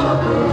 Wow.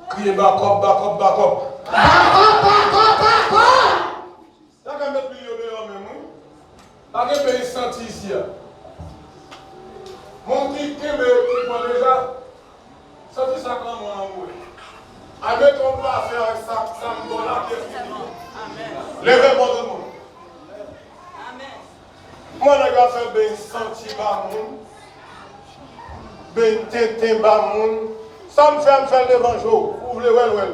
Criez back up, back up, back up. Back up, back up, back up. T'as qu'à mettre plus de même. T'as qu'à payer senti ici. Mon petit Kébé, qui prend déjà, senti ça comme mon amour. Avec ton pas faire avec ça, ça me donne la pièce. Levez-moi tout le monde. Moi, je vais faire ben senti par monde, ben tété par monde. Ça me fait l'évangile. Vous voulez well, well.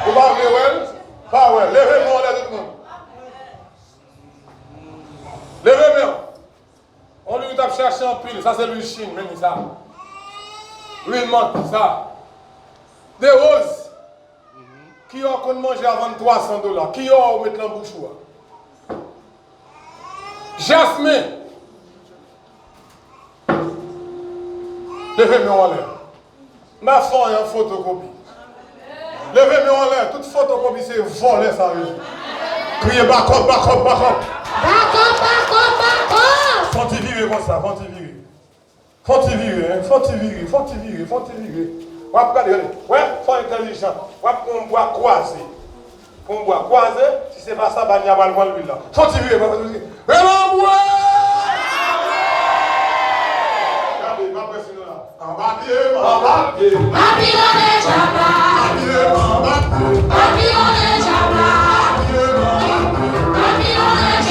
Vous voulez well? Pas well. Levez-moi là tout le monde. Levez-moi. On lui a cherché en pile. Ça, c'est l'huile chine, même ça. L'huile menthe, ça. Des roses qui ont qu'on manger avant $300. Qui ont mettre dans la bouche. Jasmine. Levez-moi en l'air. Ma foi est en photocopie. Levez-moi en l'air. Toute photocopie, c'est voler ça. Criez back up, back up, back up. Back up, back up, back up. Faut-il virer comme ça, faut-il virer. Faut-il virer, hein? Faut-il virer, faut-il virer, faut-il virer. Regardez, ouais, faut intelligent. On boit croiser. On boit croiser. Si c'est pas ça, il y a pas le l'huile là. Faut-il virer, faut-il virer. Regardez, pas presser nous là. Babylone est Jabba. Babylone est Jabba. Babylone est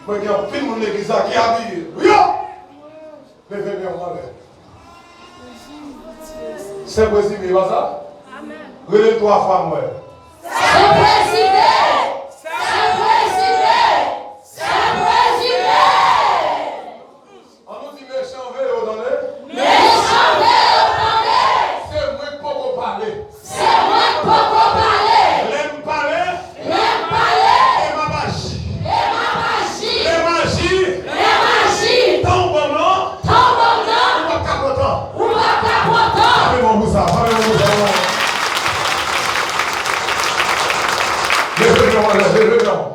Moi, il y a un pile de l'église qui est habillé. Oui! Levez bien en l'air. C'est possible, il va ça? Amen. Relève trois fois, moi. C'est président. C'est président. C'est président. On nous dit méchant veille au donné. Méchant veille au donné. C'est moi qui peux parler. C'est moi qui peux parler. L'aime parler. L'aime parler. Et ma magie. Et ma magie. Les magies. Les magies. Ton bon nom. Ton bon nom. Ou pas capotant. Ou pas capotant. Parlez-moi pour ça. Parlez-moi pour ça. Levez-moi.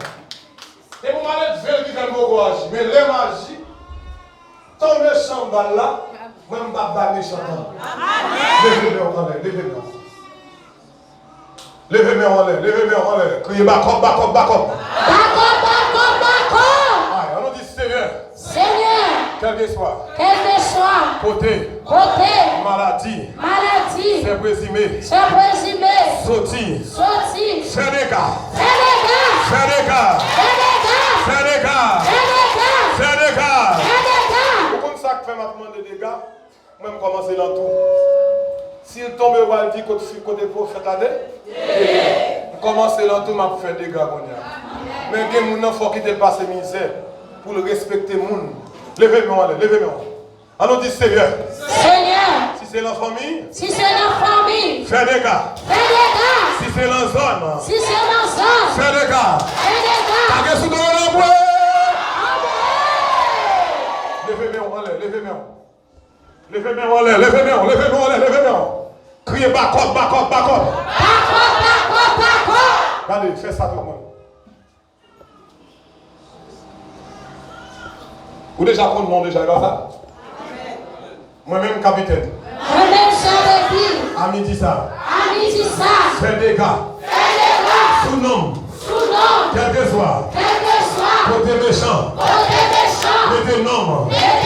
Et vous m'allez faire du calme agir. Mais les magies, ton méchant balle là, moi je ne vais pas méchant. Levez-moi en l'air, levez-moi. Levez-moi en l'air, levez-moi en l'air. Criez backup. Backup, backup, backup. Aïe, on nous dit Seigneur, Seigneur, quel que soit, quel que soit côté, maladie, c'est présumé, sorti, sorti, fais des gars, fais des gars, fais des gars, fais des gars, fais des gars, fais des gars, fais des gars. fais des gars. Vous comprenez ça que fait maintenant des dégâts? Moi, je commence dans tout. S'il tombe au mal dit côté prophète là, je commence dans tout, je faire des dégâts. Mais il y a des gens qui quitter passer misère pour le respecter les gens. Levez-moi, levez-moi. Alors dit Seigneur, Seigneur, si c'est la famille, si c'est la famille, fais des gars. fais des gars. Si c'est la zone, Si c'est la zone, fais des gars. fais des gars. T'as sous dans la boue. Amen. Levez-moi, levez-moi. Levez-moi, levez-moi, levez-moi. Criez backup. Backup, backup, backup. Regardez, fais ça tout le monde. Vous déjà compte mon déjà, pas ça? Moi-même capitaine. Moi-même chef À midi ça. à midi ça, Fais des gars. fais des gars. Sous-nom. Sous-nom, Quel que soit. quel que soit, Côté méchant. côté méchant, Mettez nom. mettez